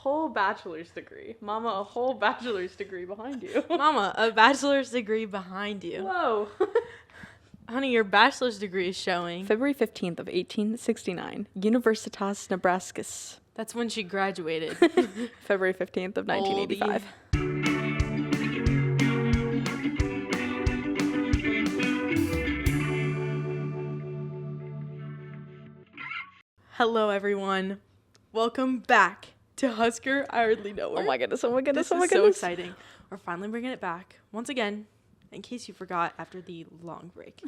whole bachelor's degree. Mama, a whole bachelor's degree behind you. Mama, a bachelor's degree behind you. Whoa. Honey, your bachelor's degree is showing. February 15th of 1869, Universitas Nebraskas. That's when she graduated. February 15th of 1985. Hello, everyone. Welcome back to Husker. I hardly know her. Oh my goodness, oh my goodness, This oh my is so goodness. exciting. We're finally bringing it back once again, in case you forgot after the long break.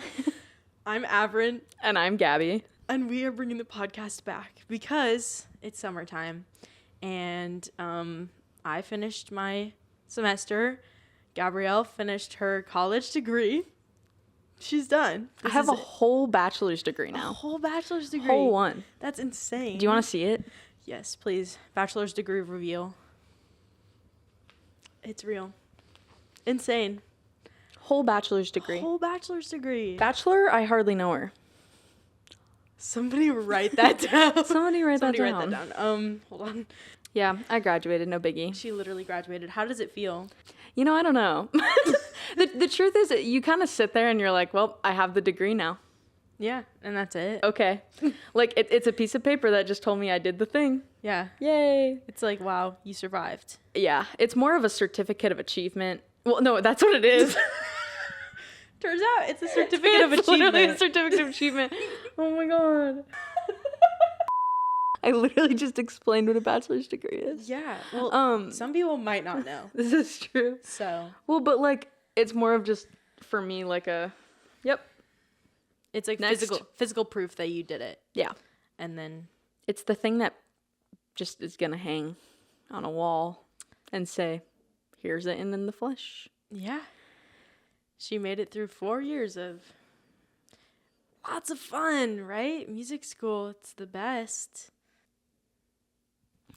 I'm Avryn. And I'm Gabby. And we are bringing the podcast back because it's summertime. And I finished my semester. Gabrielle finished her college degree. She's done. I have a whole bachelor's degree now. A whole bachelor's degree. Whole one. That's insane. Do you want to see it? Yes, please. Bachelor's degree reveal. It's real. Insane. Whole bachelor's degree. Whole bachelor's degree. Bachelor, I hardly know her. Somebody write that down. Somebody write that Somebody down. write that down. Hold on. Yeah, I graduated, no biggie. She literally graduated. How does it feel? You know, I don't know. The truth is, you kind of sit there and you're like, well, I have the degree now. Yeah, and that's it. Okay. Like, it's a piece of paper that just told me I did the thing. Yeah. Yay. It's like, wow, you survived. Yeah, it's more of a certificate of achievement. Well, no, that's what it is. Turns out it's a certificate of It's literally achievement. a certificate of achievement. Oh my god. I literally just explained what a bachelor's degree is. Yeah. Well, some people might not know. This is true. So, Well, but like, it's more of just, for me, like a, yep. it's like Next. physical proof that you did it. Yeah. And then, It's the thing that just is gonna hang on a wall and say, here's it in the flesh. yeah. She made it through 4 years of lots of fun, right? Music school, it's the best.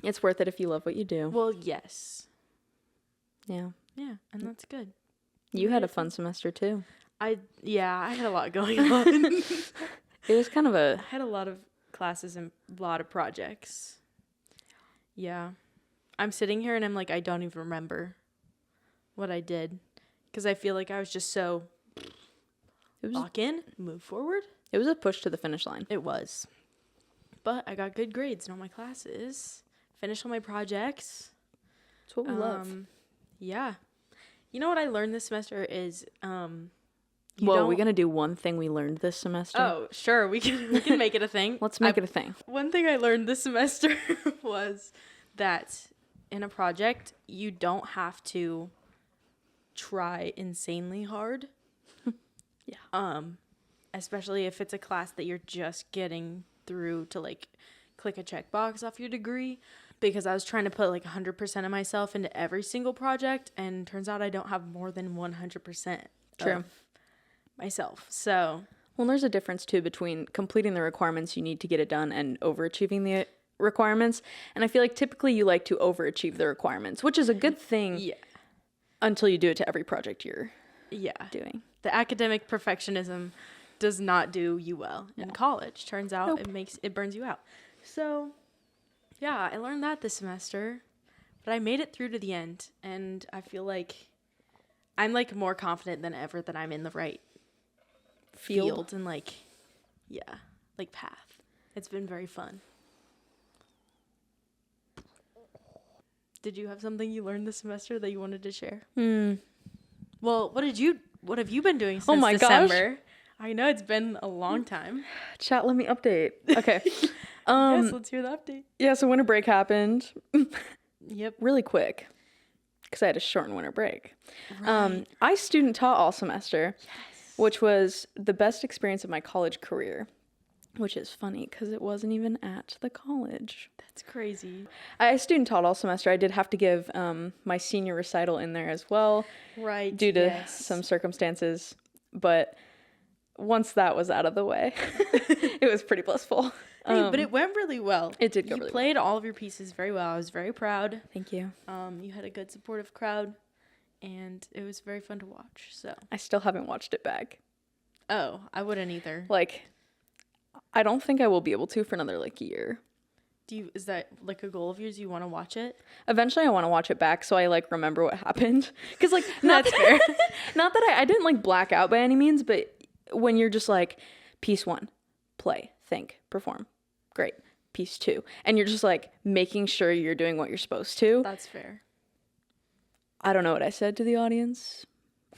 It's worth it if you love what you do. Well, yes. Yeah. Yeah, and that's good. You had a fun semester too. I had a lot going on. It was kind of I had a lot of classes and a lot of projects. Yeah. I'm sitting here and I'm like, I don't even remember what I did. Because I feel like I was just so lock in, move forward. It was a push to the finish line. It was. But I got good grades in all my classes. Finished all my projects. It's what we love. Yeah. You know what I learned this semester is Well, are we gonna do one thing we learned this semester? Oh, sure. We can make it a thing. Let's make it a thing. One thing I learned this semester was that in a project, you don't have to try insanely hard. Yeah. Especially if it's a class that you're just getting through to like click a checkbox off your degree. Because I was trying to put like 100% of myself into every single project, and turns out I don't have more than 100% True. of myself. So, Well, there's a difference too between completing the requirements you need to get it done and overachieving the requirements. And I feel like typically you like to overachieve the requirements, which is a good thing. yeah. Until you do it to every project you're Yeah. doing. The academic perfectionism does not do you well in college. Turns out it burns you out. So, yeah, I learned that this semester, but I made it through to the end, and I feel like I'm like more confident than ever that I'm in the right field and like path. It's been very fun. Did you have something you learned this semester that you wanted to share? Well, what have you been doing since my December? gosh. I know it's been a long time. Chat, let me update. Okay. Yes, let's hear the update. Yeah, so winter break happened Yep. really quick because I had a shortened winter break. Right. I student taught all semester, which was the best experience of my college career, which is funny because it wasn't even at the college. That's crazy. I student taught all semester. I did have to give my senior recital in there as well, Right. due to some circumstances. But once that was out of the way, it was pretty blissful. Hey, but it went really well. It did go You really played all of your pieces very well. I was very proud. Thank you. You had a good supportive crowd, and it was very fun to watch. So, I still haven't watched it back. I wouldn't either. Like, I don't think I will be able to for another, like, year. Is that like a goal of yours? You want to watch it? Eventually I want to watch it back so I like remember what happened. Because like not That's that, not that I didn't like black out by any means, but when you're just like piece 1, play, think, perform, great. Piece 2, and you're just like making sure you're doing what you're supposed to. That's fair. I don't know what I said to the audience.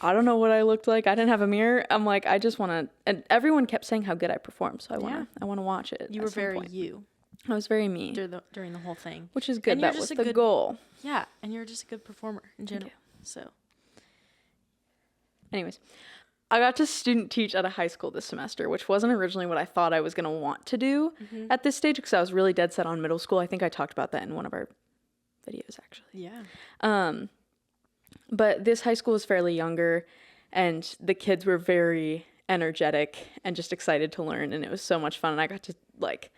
I don't know what I looked like. I didn't have a mirror. I'm like, I just want to, and everyone kept saying how good I performed, so I want to watch it. You were very you. I was very me during the whole thing, which is good. That was the goal. Yeah, and you're just a good performer in general. So, anyways, I got to student teach at a high school this semester, which wasn't originally what I thought I was going to want to do at this stage because I was really dead set on middle school. I think I talked about that in one of our videos, actually. Yeah. But this high school was fairly younger, and the kids were very energetic and just excited to learn, and it was so much fun. And I got to like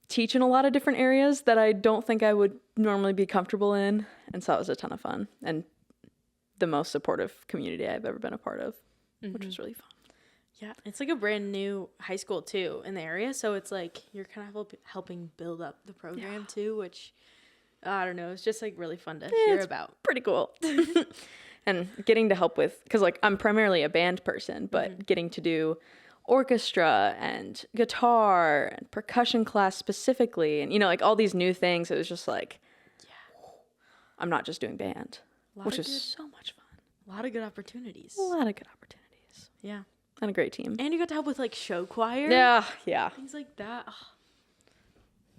teach in a lot of different areas that I don't think I would normally be comfortable in, and so it was a ton of fun and the most supportive community I've ever been a part of, which was really fun. Yeah, it's like a brand new high school too in the area, so it's like you're kind of helping build up the program too, which I don't know, it's just like really fun to hear about. Pretty cool. And getting to help with, because like I'm primarily a band person, but getting to do orchestra and guitar and percussion class specifically, and like all these new things, it was just like, I'm not just doing band, which is so much fun. A lot of good opportunities. Yeah. And a great team. And you got to help with like show choir. Yeah. Things like that. Oh.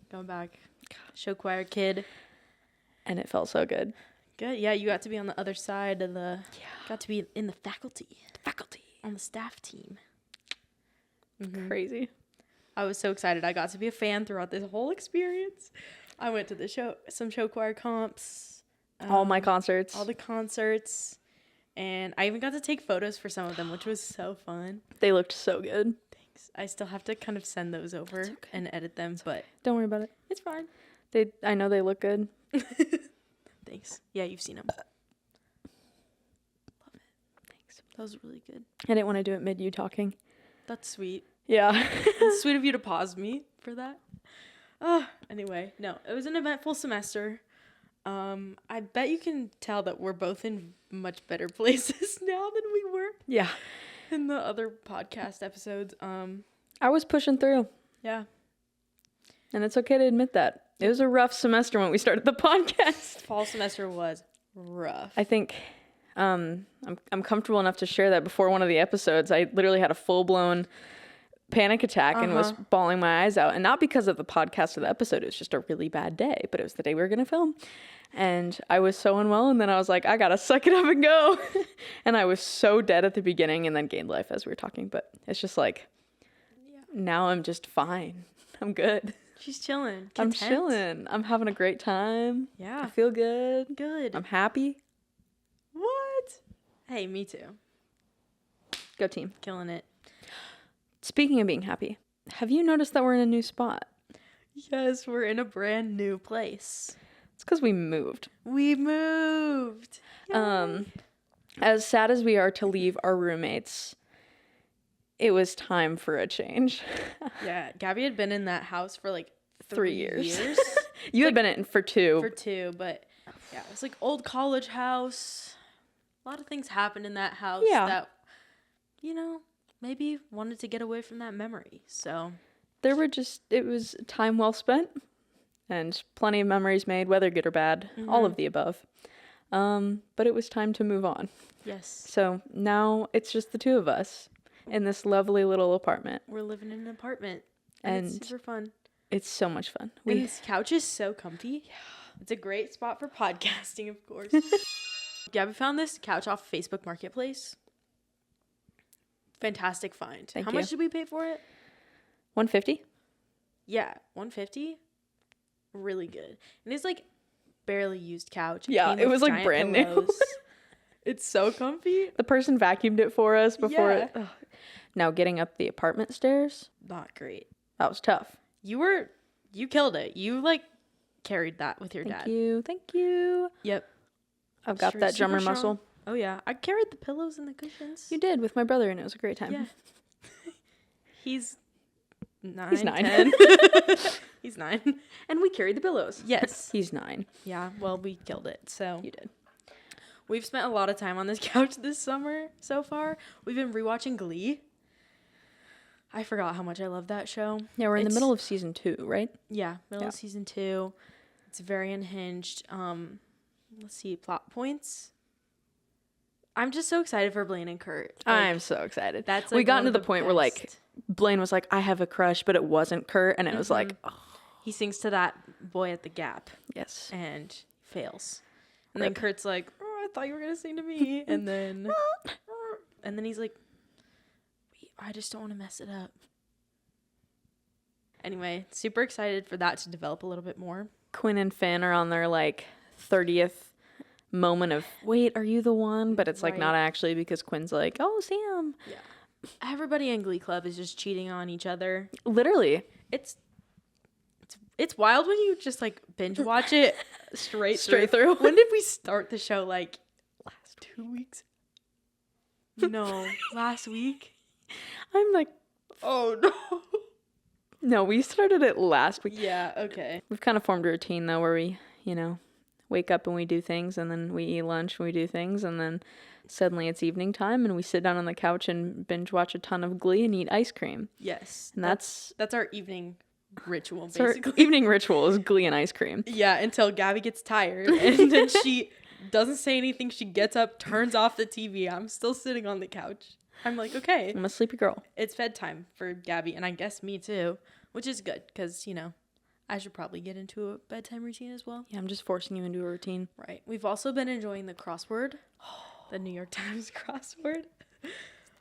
Going back. Show choir kid. And it felt so good. Good. Yeah, you got to be on the other side of the... Yeah. Got to be in the faculty. On the staff team. Crazy. I was so excited. I got to be a fan throughout this whole experience. I went to some show choir comps. All my concerts. All the concerts. And I even got to take photos for some of them, which was so fun. They looked so good. Thanks. I still have to kind of send those over and edit them, but... Don't worry about it. It's fine. I know they look good. Thanks. Yeah, you've seen them. Love it. Thanks. That was really good. I didn't want to do it mid you talking. That's sweet. Yeah. It's sweet of you to pause me for that. Anyway, no, it was an eventful semester. I bet you can tell that we're both in much better places now than we were. Yeah. In the other podcast episodes. I was pushing through. Yeah. And it's okay to admit that. It was a rough semester when we started the podcast. Fall semester was rough. I think I'm comfortable enough to share that before one of the episodes. I literally had a full-blown panic attack and was bawling my eyes out. And not because of the podcast or the episode. It was just a really bad day. But it was the day we were going to film. And I was so unwell. And then I was like, I got to suck it up and go. And I was so dead at the beginning and then gained life as we were talking. But it's just like, now I'm just fine. I'm good. She's chilling. Content. I'm chilling. I'm having a great time. Yeah. I feel good. Good. I'm happy. What? Hey, me too. Go team. Killing it. Speaking of being happy, have you noticed that we're in a new spot? Yes, we're in a brand new place. It's because we moved. We moved. Yay. As sad as we are to leave our roommates, it was time for a change. Yeah, Gabby had been in that house for like 3 years. You had been in it for 2. For 2, but yeah, it was like old college house. A lot of things happened in that house that, maybe wanted to get away from that memory. So it was time well spent and plenty of memories made, whether good or bad, all of the above. But it was time to move on. Yes. So now it's just the 2 of us in this lovely little apartment. We're living in an apartment. And it's super fun. It's so much fun. And this couch is so comfy. Yeah. It's a great spot for podcasting, of course. Gabby found this couch off Facebook Marketplace. Fantastic find. Thank you. How much did we pay for it? $150. Yeah, $150. Really good. And it's like barely used couch. It was like brand new. It's so comfy. The person vacuumed it for us before it. Ugh. Now getting up the apartment stairs. Not great. That was tough. You killed it. You like carried that with your dad. Thank you. Yep. I've got that drummer muscle. Oh yeah. I carried the pillows and the cushions. You did with my brother and it was a great time. Yeah. He's 9. He's 9. 10. He's 9. And we carried the pillows. Yes. He's 9. Yeah, well, we killed it. So You did. we've spent a lot of time on this couch this summer so far. We've been rewatching Glee. I forgot how much I love that show. Yeah, we're in the middle of season 2, right? Yeah, middle of season 2. It's very unhinged. Let's see, plot points. I'm just so excited for Blaine and Kurt. I'm so excited. That's we got one into of the the point where like Blaine was like, I have a crush, but it wasn't Kurt, and it was like, oh. He sings to that boy at the Gap Yes. and fails. And then Kurt's like, oh, I thought you were gonna sing to me. And then he's like, I just don't want to mess it up. Anyway, super excited for that to develop a little bit more. Quinn and Finn are on their like 30th moment of, wait, are you the one? But it's like not actually, because Quinn's like, oh, Sam. Yeah. Everybody in Glee Club is just cheating on each other. Literally. It's wild when you just like binge watch it straight through. When did we start the show? Like last 2 weeks? No, last week. I'm like, oh no. No, we started it last week. Yeah, okay. We've kind of formed a routine though, where we, wake up and we do things, and then we eat lunch and we do things, and then suddenly it's evening time and we sit down on the couch and binge watch a ton of Glee and eat ice cream. Yes. And that's our evening ritual, basically. basically. Our evening ritual is Glee and ice cream. Yeah, until Gabby gets tired and then she doesn't say anything. She gets up, turns off the TV. I'm still sitting on the couch. I'm like, okay. I'm a sleepy girl. It's bedtime for Gabby, and I guess me too, which is good because, I should probably get into a bedtime routine as well. Yeah, I'm just forcing you into a routine. Right. We've also been enjoying the crossword, the New York Times crossword.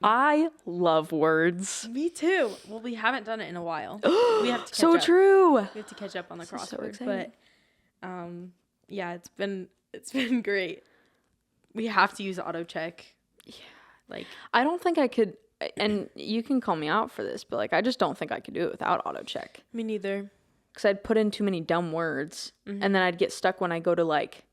I love words. Me too. Well, we haven't done it in a while. We have to catch So up. true. We have to catch up on the crossword. So but yeah, it's been great. We have to use auto check. Yeah. Like, I don't think I could, and you can call me out for this, but like I just don't think I could do it without auto check. me neither. Because I'd put in too many dumb words, and then I'd get stuck when I go to like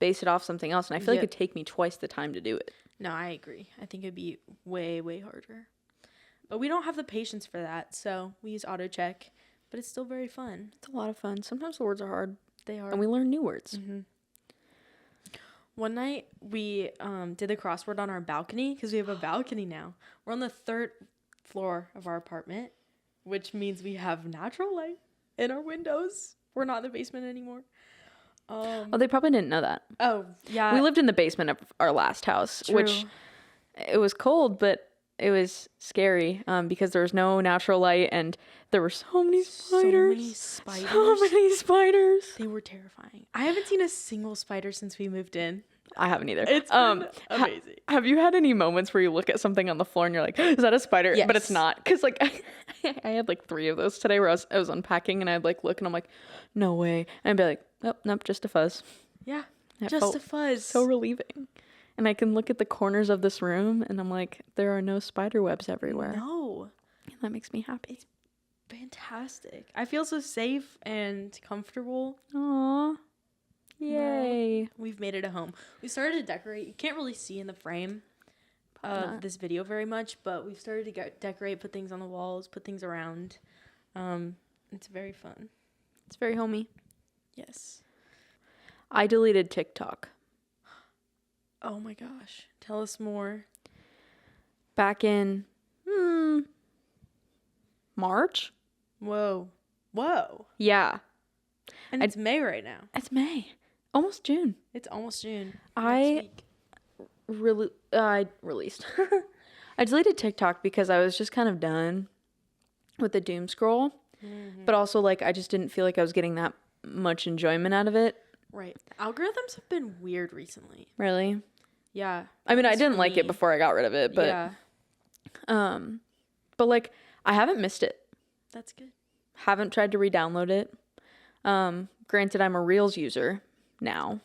base it off something else, and I feel like it'd take me twice the time to do it. No, I agree. I think it'd be way, way harder. But we don't have the patience for that, so we use auto check. But it's still very fun. It's a lot of fun. Sometimes the words are hard. They are. And we learn new words. Mm-hmm. One night we did the crossword on our balcony because we have a balcony now. We're on the 3rd floor of our apartment, which means we have natural light in our windows. We're not in the basement anymore. Oh, they probably didn't know that. Oh, yeah. We lived in the basement of our last house, True. which it was cold, but it was scary because there was no natural light, and there were so many spiders. So many spiders. They were terrifying. I haven't seen a single spider since we moved in. I haven't either. It's been amazing. Have you had any moments where you look at something on the floor and you're like, is that a spider? Yes. But it's not. Because like I had like 3 of those today where I was unpacking, and I'd like look and I'm like, no way. And I'd be like, oh, nope, just a fuzz. Yeah, That just felt a fuzz. so relieving. And I can look at the corners of this room and I'm like, there are no spider webs everywhere. No. And that makes me happy. It's fantastic. I feel so safe and comfortable. Aww. Yay. No. We've made it a home. We started to decorate. You can't really see in the frame of this video very much, but we've started to decorate, put things on the walls, put things around. It's very fun. It's very homey. Yes. I deleted TikTok. Oh my gosh. Tell us more. Back in March? Whoa. Yeah. And it's May right now. It's May. Almost June. It's almost June. I released. I deleted TikTok because I was just kind of done with the doom scroll. Mm-hmm. But also, like, I just didn't feel like I was getting that much enjoyment out of it. Right. Algorithms have been weird recently. Really? Yeah. I mean, I didn't like it before I got rid of it, but yeah. But like, I haven't missed it. That's good. Haven't tried to re-download it. Granted, I'm a Reels user now.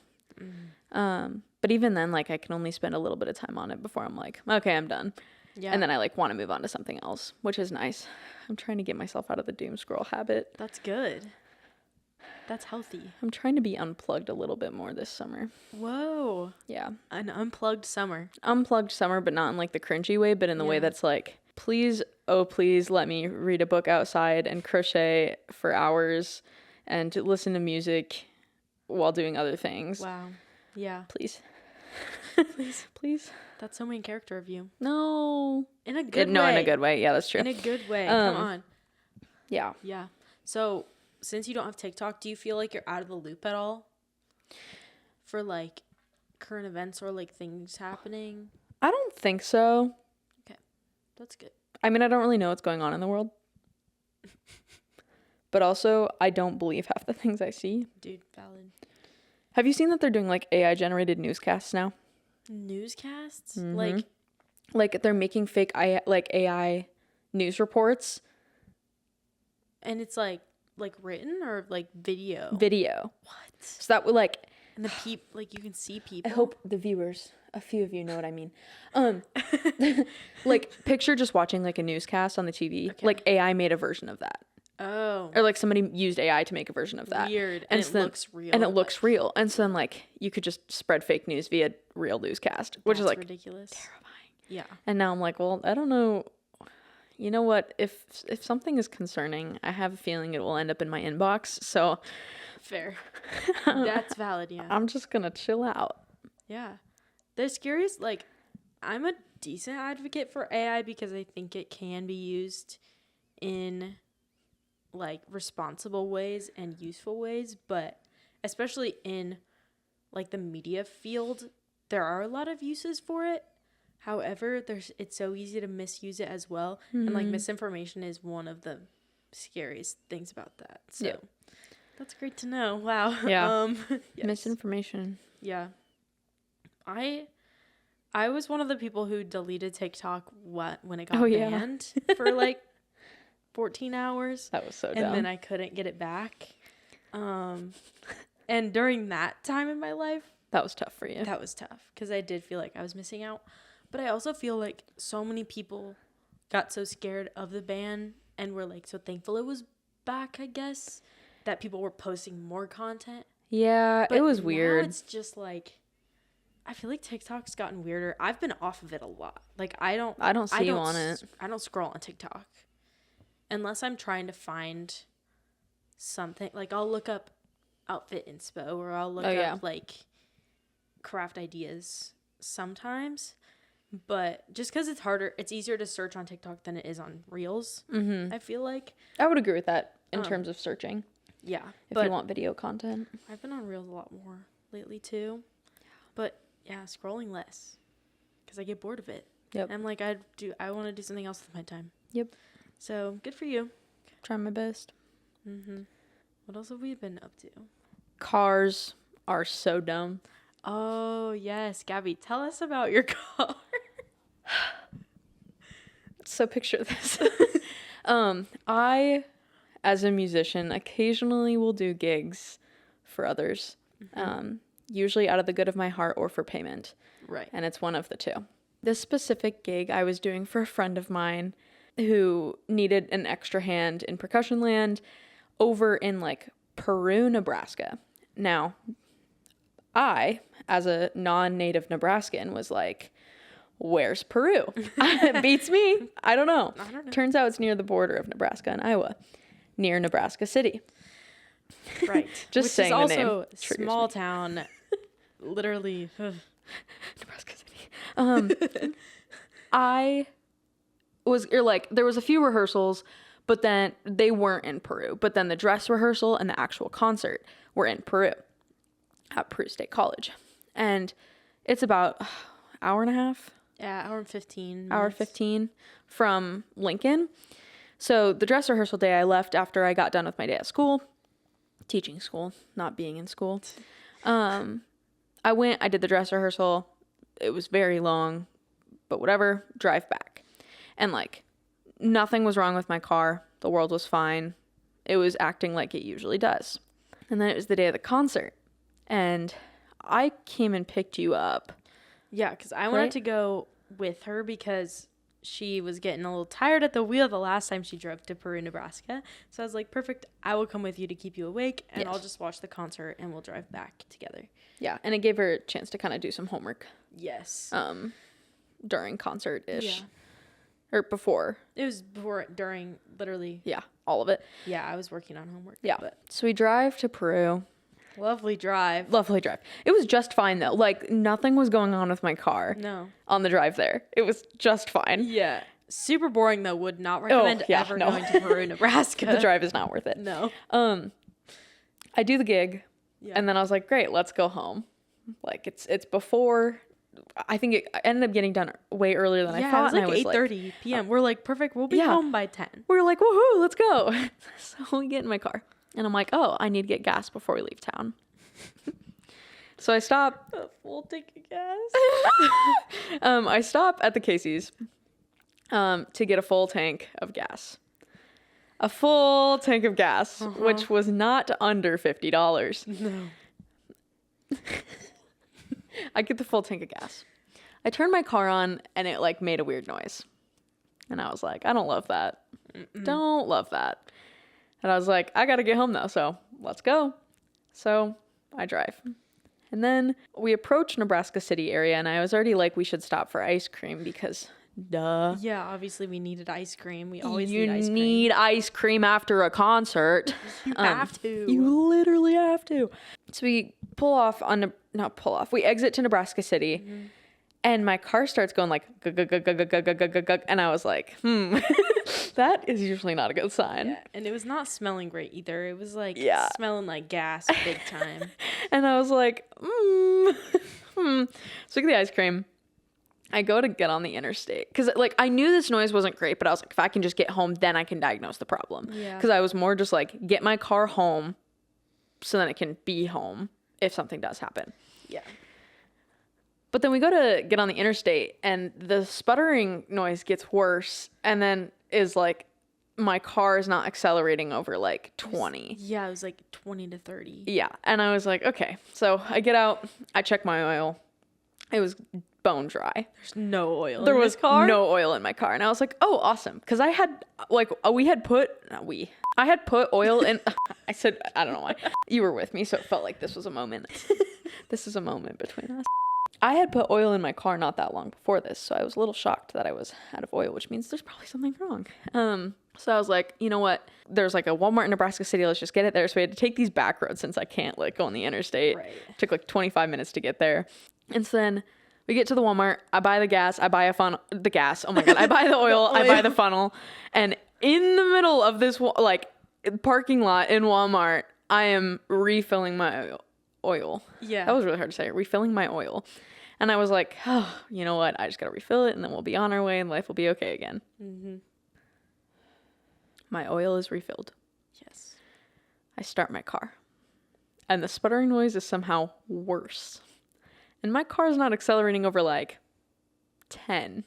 But even then, like, I can only spend a little bit of time on it before I'm like, okay, I'm done. Yeah. And then I like want to move on to something else, which is nice. I'm trying to get myself out of the doom scroll habit. That's good. That's healthy. I'm trying to be unplugged a little bit more this summer. Whoa. Yeah. An unplugged summer. Unplugged summer, but not in like the cringy way, but in the way that's like, please oh, please let me read a book outside and crochet for hours and listen to music while doing other things. Wow. Yeah. Please. Please. Please. That's so main character of you. No. In a good way. No, in a good way. Yeah, that's true. In a good way. Come on. Yeah. Yeah. So, since you don't have TikTok, do you feel like you're out of the loop at all for like current events or like things happening? I don't think so. Okay. That's good. I mean, I don't really know what's going on in the world. But also, I don't believe half the things I see. Dude, valid. Have you seen that they're doing like AI generated newscasts now? Newscasts? Mm-hmm. Like they're making fake AI news reports. And it's like written or like video? Video. What? So that would like... And the like you can see people? I hope the viewers, a few of you know what I mean. Like picture just watching like a newscast on the TV. Okay. Like AI made a version of that. Oh. Or like somebody used AI to make a version of that. Weird. And it looks real. And it looks real. And so then like you could just spread fake news via real newscast, which is like ridiculous. Terrifying. Yeah. And now I'm like, well, I don't know. You know what? If something is concerning, I have a feeling it will end up in my inbox. So fair. That's valid, yeah. I'm just gonna chill out. Yeah. The scariest, like, I'm a decent advocate for AI because I think it can be used in like responsible ways and useful ways, but especially in like the media field, there are a lot of uses for it. However, it's so easy to misuse it as well. Mm-hmm. And like misinformation is one of the scariest things about that. So that's great to know. Wow. Yeah. Yes. Misinformation. Yeah. I was one of the people who deleted TikTok when it got banned for like 14 hours. That was so dumb. And then I couldn't get it back. And during that time in my life, that was tough for you. That was tough because I did feel like I was missing out. But I also feel like so many people got so scared of the ban and were like so thankful it was back, I guess, that people were posting more content. Yeah, but it was now weird. It's just like, I feel like TikTok's gotten weirder. I've been off of it a lot. Like I don't see you on it. I don't scroll on TikTok unless I'm trying to find something. Like I'll look up outfit inspo or I'll look up like craft ideas sometimes. But just because it's easier to search on TikTok than it is on Reels. Mm-hmm. I feel like I would agree with that in terms of searching. Yeah, if you want video content, I've been on Reels a lot more lately too. But yeah, scrolling less because I get bored of it. Yep. I'm like, I want to do something else with my time. Yep. So good for you. Try my best. Mm-hmm. What else have we been up to? Cars are so dumb. Oh yes, Gabby, tell us about your car. So picture this. I, as a musician, occasionally will do gigs for others. Mm-hmm. Usually out of the good of my heart or for payment. Right. And it's one of the two. This specific gig I was doing for a friend of mine who needed an extra hand in percussion land over in like Peru, Nebraska. Now, I, as a non-native Nebraskan, was like, where's Peru? It beats me. I don't know. Turns out it's near the border of Nebraska and Iowa, near Nebraska City. Right. Just which saying is the name. Also small town, literally. Nebraska City. I was there was a few rehearsals, but then they weren't in Peru. But then the dress rehearsal and the actual concert were in Peru at Peru State College. And it's about hour and a half. Yeah, hour and 15 minutes. Hour 15 from Lincoln. So the dress rehearsal day, I left after I got done with my day at school. Teaching school, not being in school. I went, I did the dress rehearsal. It was very long, but whatever, drive back. And like, nothing was wrong with my car. The world was fine. It was acting like it usually does. And then it was the day of the concert. And I came and picked you up. Yeah, because I wanted to go with her because she was getting a little tired at the wheel the last time she drove to Peru, Nebraska. So I was like, perfect. I will come with you to keep you awake, and I'll just watch the concert, and we'll drive back together. Yeah, and it gave her a chance to kind of do some homework. Yes. During concert-ish. Or before. It was before, during, literally. Yeah, all of it. Yeah, I was working on homework. Yeah. But So we drive to Peru. lovely drive. Lovely drive. It was just fine though. Like nothing was going on with my car. No. On the drive there. It was just fine. Yeah. Super boring though. Would not recommend going to Peru, Nebraska. The drive is not worth it. No. I do the gig, and then I was like, great, let's go home. Like it's before. I think it ended up getting done way earlier than I thought. Yeah, it was like 8:30 p.m. We're like, perfect. We'll be home by 10. We were like, woohoo, let's go. So we get in my car, and I'm like, oh, I need to get gas before we leave town. So I stop. A full tank of gas. I stop at the Casey's to get a full tank of gas. A full tank of gas, which was not under $50. No. I get the full tank of gas. I turned my car on and it like made a weird noise. And I was like, I don't love that. Don't love that. And I was like, I got to get home though. So let's go. So I drive. And then we approach Nebraska City area and I was already like, we should stop for ice cream because duh. Yeah, obviously we needed ice cream. We always need ice cream. You need ice cream after a concert. You have to. You literally have to. So we we exit to Nebraska City, and my car starts going like, and I was like, that is usually not a good sign. Yeah, and it was not smelling great either. It was like smelling like gas big time. And I was like, So we get the ice cream. I go to get on the interstate because like I knew this noise wasn't great, but I was like, if I can just get home, then I can diagnose the problem. Yeah. Because I was more just like, get my car home so then it can be home if something does happen. Yeah. But then we go to get on the interstate and the sputtering noise gets worse and then is like, my car is not accelerating over like 20. Yeah, it was like 20 to 30. Yeah. And I was like, okay. So I get out, I check my oil. It was bone dry. There's no oil there in was this car? no oil in my car. And I was like, oh, awesome. Because I had like, I had put oil in. I said, I don't know why. You were with me, so it felt like this was a moment. This is a moment between us. I had put oil in my car not that long before this, so I was a little shocked that I was out of oil, which means there's probably something wrong. So I was like, you know what? There's like a Walmart in Nebraska City. Let's just get it there. So we had to take these back roads since I can't like go on the interstate. Right. It took like 25 minutes to get there. And so then we get to the Walmart. I buy the gas. I buy the gas. Oh my God. I buy the oil. I buy the funnel. And in the middle of this like parking lot in Walmart, I am refilling my oil. Yeah. That was really hard to say. Refilling my oil. And I was like, oh, you know what? I just got to refill it and then we'll be on our way and life will be okay again. Mm-hmm. My oil is refilled. Yes. I start my car. And the sputtering noise is somehow worse. And my car is not accelerating over like 10.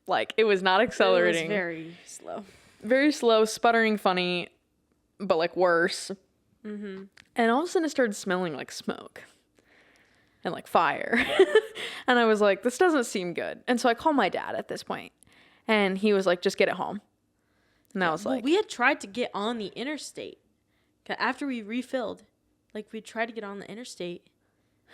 Like it was not accelerating. It was very slow. Very slow, sputtering funny, but like worse. Mm-hmm. And all of a sudden it started smelling like smoke. And like fire. And I was like, this doesn't seem good. And so I called my dad at this point. And he was like, just get it home. And I was like, we had tried to get on the interstate. After we refilled, like we tried to get on the interstate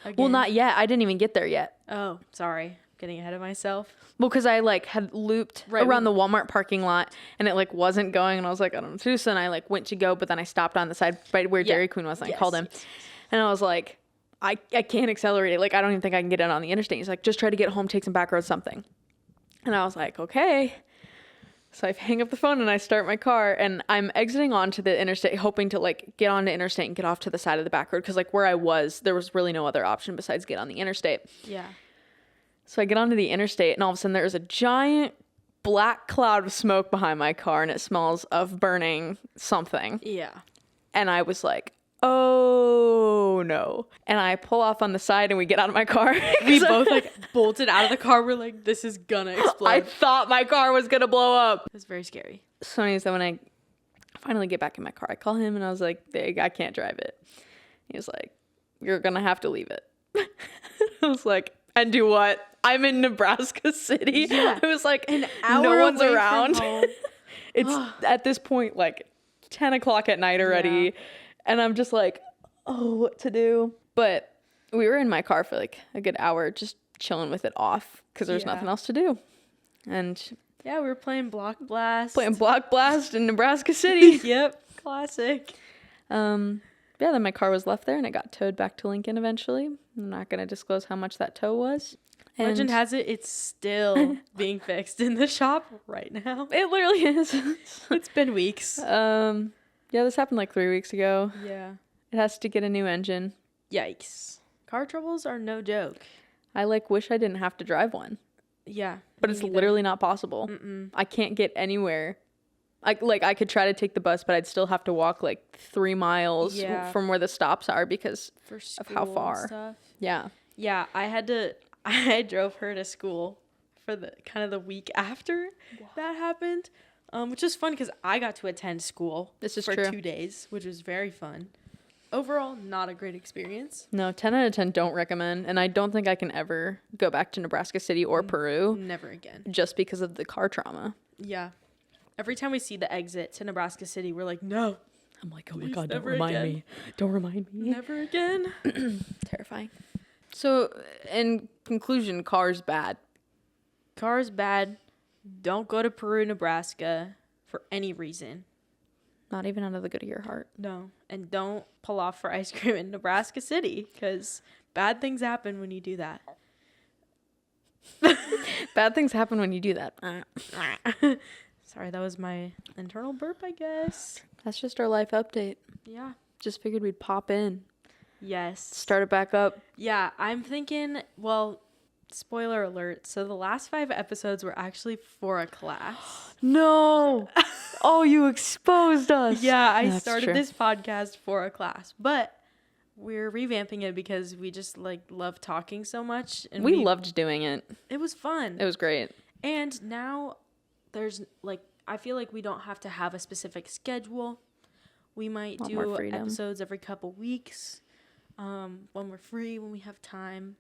again. Well, not yet. I didn't even get there yet. Oh, sorry. Getting ahead of myself. Well, because I like had looped around the Walmart parking lot and it like wasn't going. And I was like, I don't know what to do. So then I like went to go, but then I stopped on the side right where Dairy Queen was. And I called him. Yes. And I was like, I can't accelerate it. Like, I don't even think I can get it on the interstate. He's like, just try to get home, take some back roads, something. And I was like, okay. So I hang up the phone and I start my car and I'm exiting onto the interstate, hoping to like get onto interstate and get off to the side of the back road. Cause like where I was, there was really no other option besides get on the interstate. Yeah. So I get onto the interstate and all of a sudden there's a giant black cloud of smoke behind my car and it smells of burning something. Yeah. And I was like, oh no. And I pull off on the side and we get out of my car. We both like bolted out of the car. We're like, this is gonna explode. I thought my car was gonna blow up. It was very scary. So anyways, then when I finally get back in my car, I call him and I was like, I can't drive it. He was like, you're gonna have to leave it. I was like, and do what? I'm in Nebraska City. Yeah. I was like, an hour no one's away around. From home. It's at this point like 10 o'clock at night already. Yeah. And I'm just like, oh, what to do? But we were in my car for like a good hour just chilling with it off because there's nothing else to do. And Yeah, we were playing Block Blast. Playing Block Blast in Nebraska City. Yep, classic. Yeah, then my car was left there and it got towed back to Lincoln eventually. I'm not going to disclose how much that tow was. Legend has it, it's still being fixed in the shop right now. It literally is. It's been weeks. Yeah, this happened like 3 weeks ago. Yeah. It has to get a new engine. Yikes. Car troubles are no joke. I wish I didn't have to drive one. Yeah. But it's literally not possible. I can't get anywhere. I could try to take the bus, but I'd still have to walk 3 miles from where the stops are because of how far. Stuff. Yeah. Yeah, I drove her to school for the kind of the week after that happened, which was fun because I got to attend school for true. 2 days, which was very fun. Overall, not a great experience. No, 10 out of 10 don't recommend. And I don't think I can ever go back to Nebraska City or Peru. Never again. Just because of the car trauma. Yeah. Every time we see the exit to Nebraska City, we're like, no. I'm like, oh my God, don't remind me. Don't remind me. Never again. Terrifying. So, in conclusion, car's bad. Car's bad. Don't go to Peru, Nebraska for any reason. Not even out of the good of your heart. No. And don't pull off for ice cream in Nebraska City because bad things happen when you do that. Bad things happen when you do that. Sorry, that was my internal burp, I guess. That's just our life update. Yeah. Just figured we'd pop in. Yes. Start it back up. Yeah, I'm thinking, well, spoiler alert. So the last 5 episodes were actually for a class. No. Oh, you exposed us. Yeah, I started this podcast for a class. But we're revamping it because we just love talking so much. And we loved doing it. It was fun. It was great. And now there's I feel like we don't have to have a specific schedule. We might do episodes every couple weeks. When we're free, when we have time.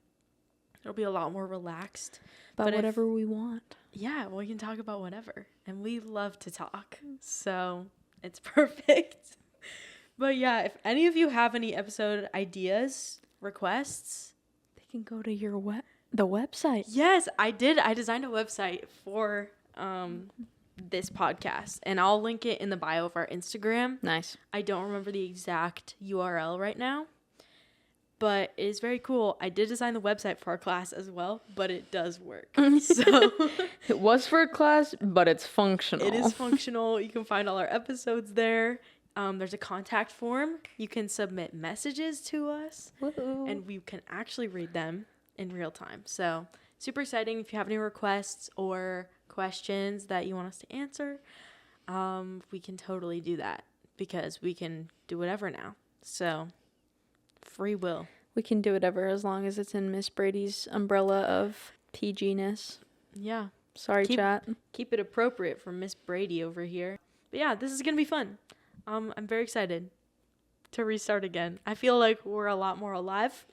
It'll be a lot more relaxed. About whatever we want. Yeah, we can talk about whatever. And we love to talk. So it's perfect. But yeah, if any of you have any episode ideas, requests, they can go to your the website. Yes, I did. I designed a website for this podcast. And I'll link it in the bio of our Instagram. Nice. I don't remember the exact URL right now. But it is very cool. I did design the website for our class as well, but it does work. So it was for a class, but it's functional. It is functional. You can find all our episodes there. There's a contact form. You can submit messages to us. Woo-hoo. And we can actually read them in real time. So super exciting. If you have any requests or questions that you want us to answer, we can totally do that because we can do whatever now. So free will. We can do whatever as long as it's in Miss Brady's umbrella of PG-ness. Yeah. Sorry, chat. Keep it appropriate for Miss Brady over here. But yeah, this is going to be fun. I'm very excited to restart again. I feel like we're a lot more alive.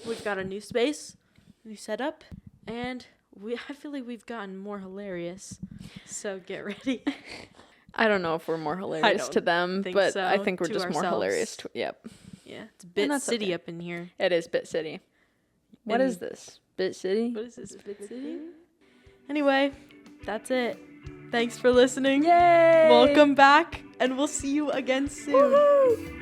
We've got a new space, new setup, and I feel like we've gotten more hilarious. So get ready. I don't know if we're more hilarious to them, but I think we're just more hilarious. Yep. Yeah, it's Bit City up in here. It is Bit City. What is this? Bit City? What is this? Bit City? Anyway, that's it. Thanks for listening. Yay! Welcome back, and we'll see you again soon. Woo-hoo!